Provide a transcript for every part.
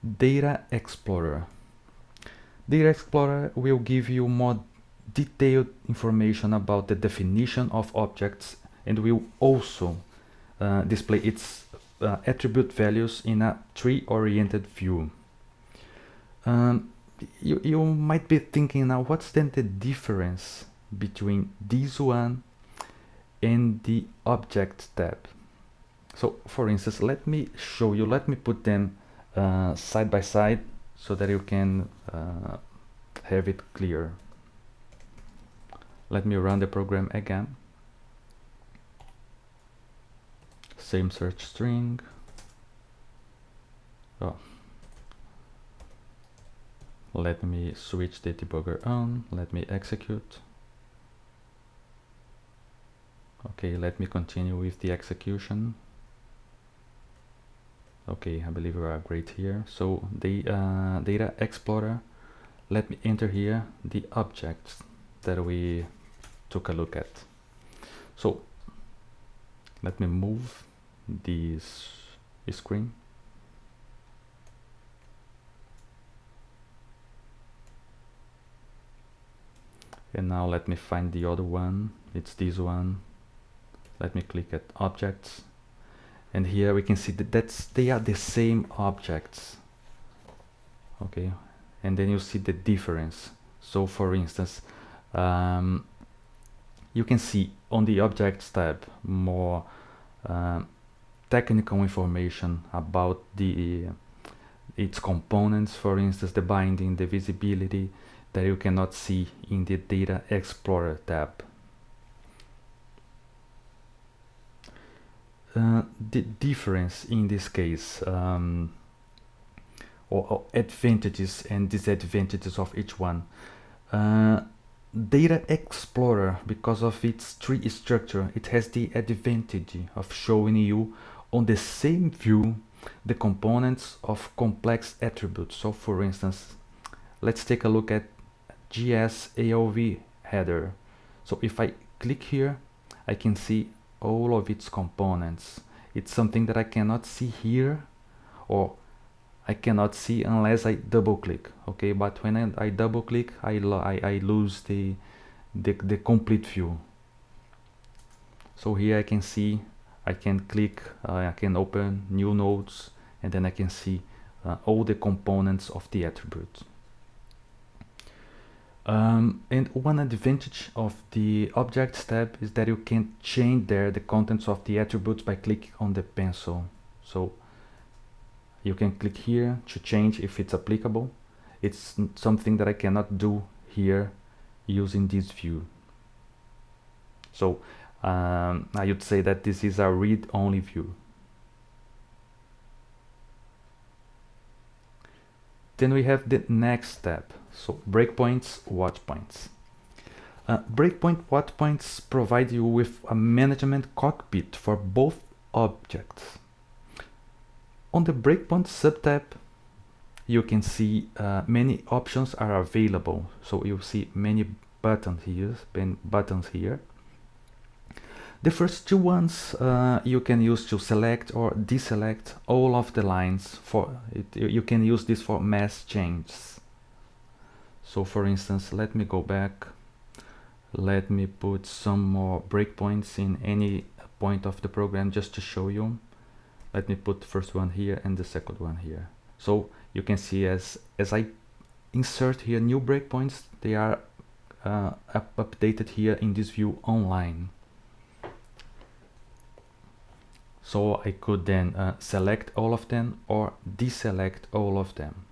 Data Explorer. Data Explorer will give you more detailed information about the definition of objects and will also display its attribute values in a tree-oriented view. You might be thinking now, what's then the difference between this one and the Object tab? So for instance, let me show you, let me put them side by side so that you can have it clear. Let me run the program again. Same search string. Oh. Let me switch the debugger on. Let me execute. Okay, let me continue with the execution. Okay, I believe we are great here. So the Data Explorer, let me enter here the objects that we took a look at. So let me move this screen. And now let me find the other one. It's this one. Let me click at objects. And here we can see that they are the same objects. Okay, and then you see the difference. So for instance, you can see on the Objects tab more technical information about its components, for instance, the binding, the visibility, that you cannot see in the Data Explorer tab. The difference in this case, or advantages and disadvantages of each one. Data Explorer, because of its tree structure, it has the advantage of showing you on the same view the components of complex attributes. So for instance, let's take a look at GS AOV header. So if I click here, I can see all of its components. It's something that I cannot see here, or I cannot see unless I double click. Okay, but when I double click, I lose the complete view. So here I can see, I can click, I can open new nodes, and then I can see all the components of the attribute. And one advantage of the Objects tab is that you can change there the contents of the attributes by clicking on the pencil. So you can click here to change if it's applicable. It's something that I cannot do here using this view. So I would say that this is a read-only view. Then we have the next step. So breakpoints, watchpoints. Watchpoints provide you with a management cockpit for both objects. On the breakpoint subtab, you can see many options are available. So you see many buttons here. The first two ones you can use to select or deselect all of the lines. For it, you can use this for mass changes. So for instance, let me go back. Let me put some more breakpoints in any point of the program just to show you. Let me put the first one here and the second one here. So you can see as I insert here new breakpoints, they are updated here in this view online. So I could then select all of them or deselect all of them.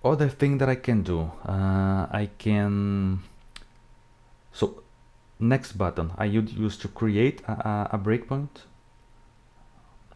Other thing that I can do, I can, so next button I would use to create a breakpoint.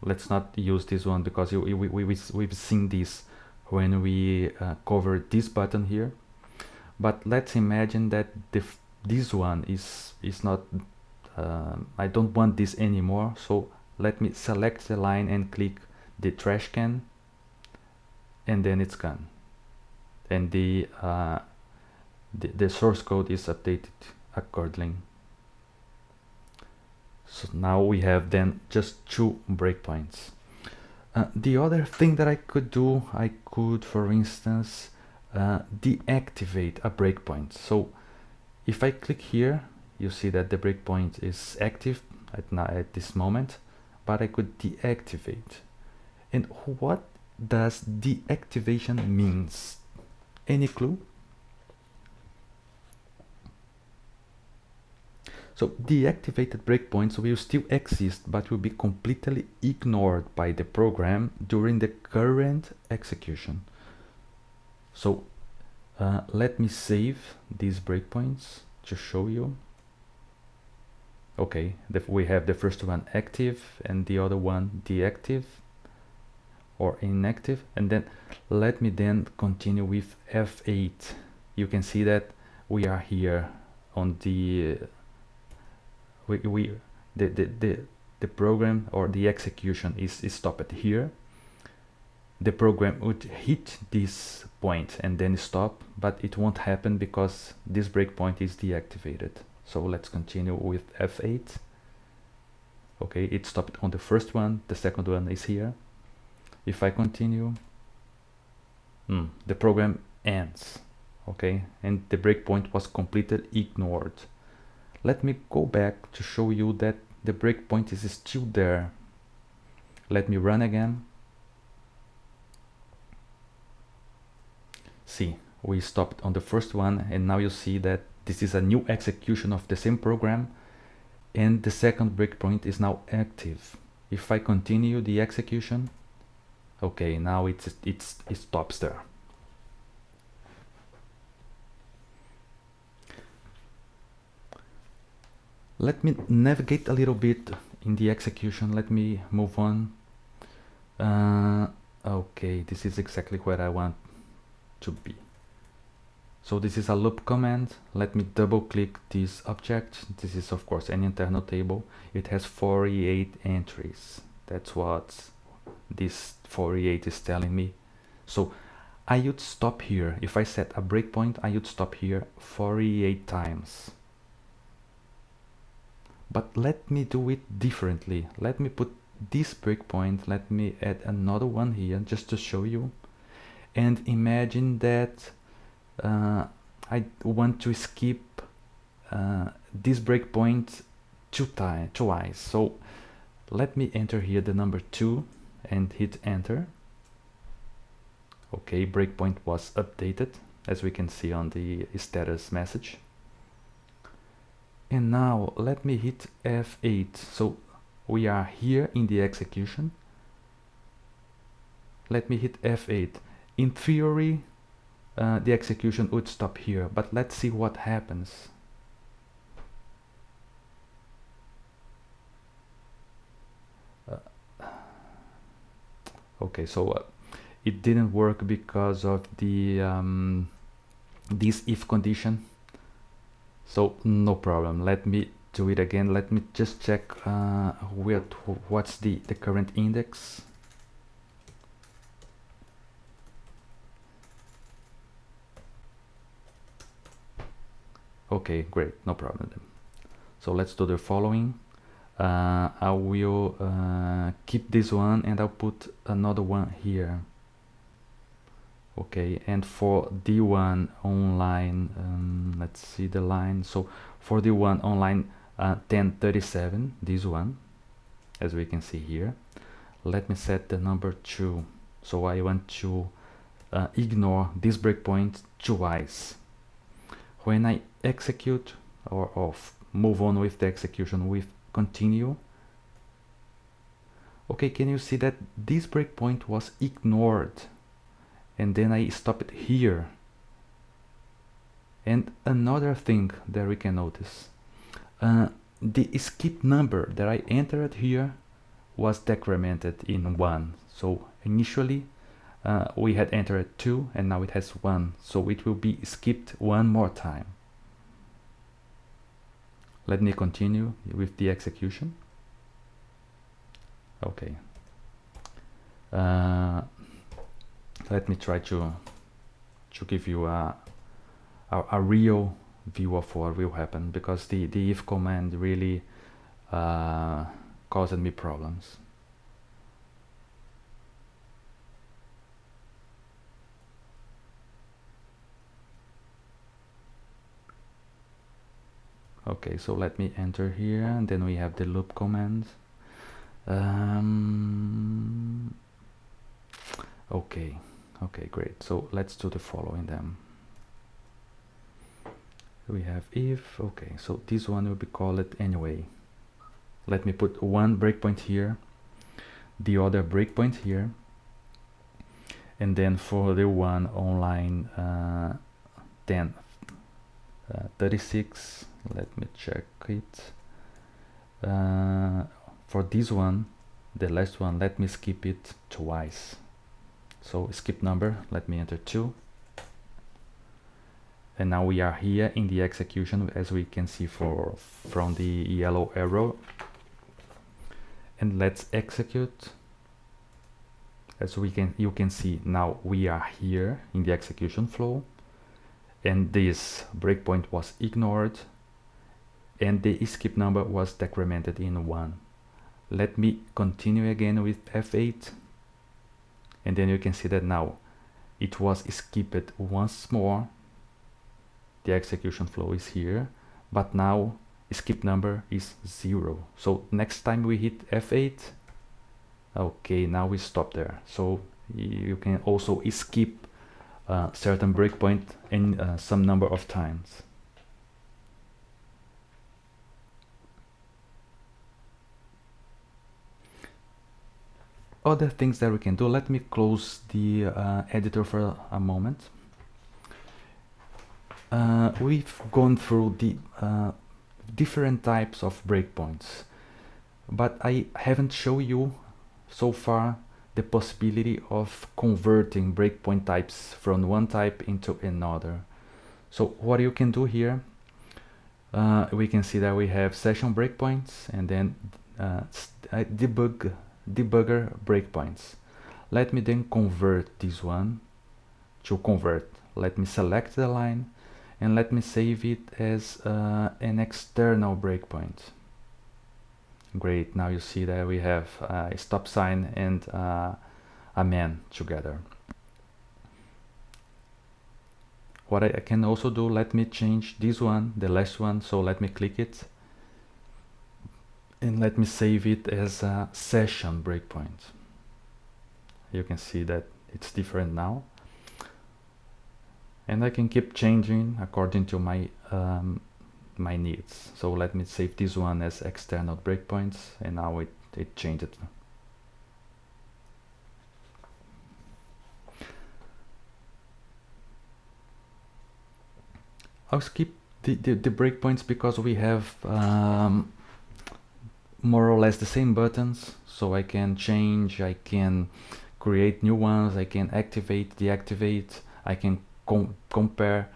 Let's not use this one because we've seen this when we covered this button here. But let's imagine that this one is not, I don't want this anymore. So let me select the line and click the trash can, and then it's gone. And the source code is updated accordingly. So now we have then just 2 breakpoints. The other thing that I could do, I could, for instance, deactivate a breakpoint. So if I click here, you see that the breakpoint is active at this moment, but I could deactivate. And what does deactivation means? Any clue? So deactivated breakpoints will still exist, but will be completely ignored by the program during the current execution. So let me save these breakpoints to show you. Okay, we have the first one active and the other one deactive or inactive, and then let me then continue with F8. You can see that we are here on the the program or the execution is stopped here. The program would hit this point and then stop, but it won't happen because this breakpoint is deactivated. So let's continue with F8. Okay, it stopped on the first one, the second one is here. If I continue, the program ends, okay, and the breakpoint was completely ignored. Let me go back to show you that the breakpoint is still there. Let me run again. See, we stopped on the first one, and now you see that this is a new execution of the same program, and the second breakpoint is now active. If I continue the execution, okay, now it stops there. Let me navigate a little bit in the execution. Let me move on. Okay, this is exactly where I want to be. So this is a loop command. Let me double click this object. This is of course an internal table. It has 48 entries. That's what this 48 is telling me. So I would stop here. If I set a breakpoint, I would stop here 48 times. But let me do it differently. Let me put this breakpoint, let me add another one here just to show you. And imagine that I want to skip this breakpoint twice. So let me enter here the number 2 and hit enter. Okay, breakpoint was updated, as we can see on the status message. And now let me hit F8. So we are here in the execution. Let me hit F8. In theory, the execution would stop here, but let's see what happens. Okay, so it didn't work because of the this if condition. So no problem. Let me do it again. Let me just check what's the current index. Okay, great, no problem then. So let's do the following. I will keep this one and I'll put another one here. Okay, and for D1 online, let's see the line. So for D1 online 1037, this one, as we can see here, let me set the number 2. So I want to ignore this breakpoint twice. When I execute or move on with the execution with continue, okay, can you see that this breakpoint was ignored? And then I stop it here. And another thing that we can notice, the skip number that I entered here was decremented in 1. So initially we had entered 2 and now it has 1. So it will be skipped one more time. Let me continue with the execution. Okay. Let me try to give you a real view of what will happen, because the if command really caused me problems. Okay, so let me enter here, and then we have the loop command. Okay, great. So let's do the following then. We have if, okay, so this one will be called anyway. Let me put one breakpoint here, the other breakpoint here, and then for the one on line 36, let me check it. For this one, the last one, let me skip it twice. So skip number, let me enter 2. And now we are here in the execution, as we can see from the yellow arrow. And let's execute. As you can see, now we are here in the execution flow, and this breakpoint was ignored, and the skip number was decremented in 1. Let me continue again with F8, and then you can see that now it was skipped once more. The execution flow is here, but now skip number is 0. So next time we hit F8, okay, now we stop there. So you can also skip certain breakpoint in some number of times. Other things that we can do, let me close the editor for a moment. We've gone through the different types of breakpoints, but I haven't shown you so far the possibility of converting breakpoint types from one type into another. So what you can do here, we can see that we have session breakpoints and then debugger breakpoints. Let me then convert this one to convert. Let me select the line and let me save it as an external breakpoint. Great, now you see that we have a stop sign and a man together. What I can also do, let me change this one, the last one, so let me click it and let me save it as a session breakpoint. You can see that it's different now, and I can keep changing according to my my needs. So let me save this one as external breakpoints, and now it changed. I'll skip the breakpoints because we have more or less the same buttons, so I can change, I can create new ones, I can activate, deactivate, I can compare.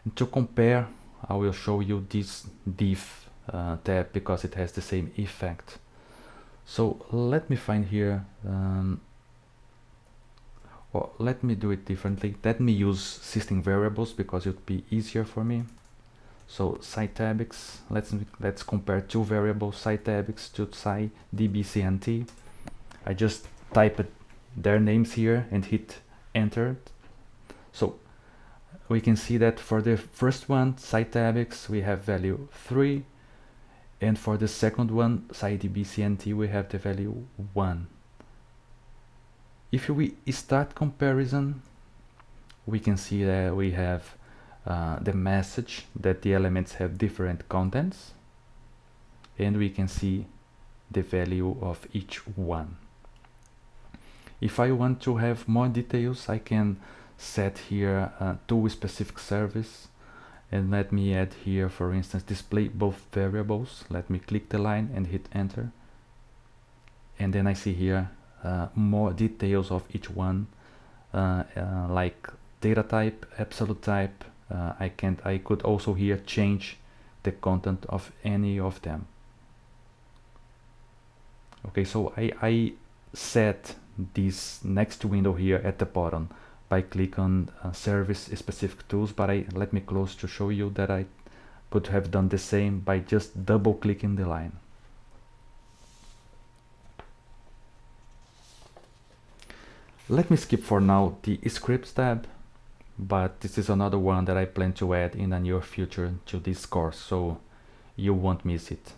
And to compare, I will show you this diff tab because it has the same effect. So let me find here, well, let me do it differently. Let me use system variables because it would be easier for me. So SciTabix, let's compare two variables, SciTabix to SciDBCNT. I just type their names here and hit enter. So we can see that for the first one, SciTabix, we have value 3, and for the second one, SciDBCNT, we have the value 1. If we start comparison, we can see that we have the message that the elements have different contents, and we can see the value of each one. If I want to have more details, I can set here to a specific service, and let me add here, for instance, display both variables. Let me click the line and hit enter, and then I see here more details of each one, like data type, absolute type. I could also here change the content of any of them. Okay, so I set this next window here at the bottom by click on service specific tools, but let me close to show you that I could have done the same by just double clicking the line. Let me skip for now the scripts tab, but this is another one that I plan to add in the near future to this course, so you won't miss it.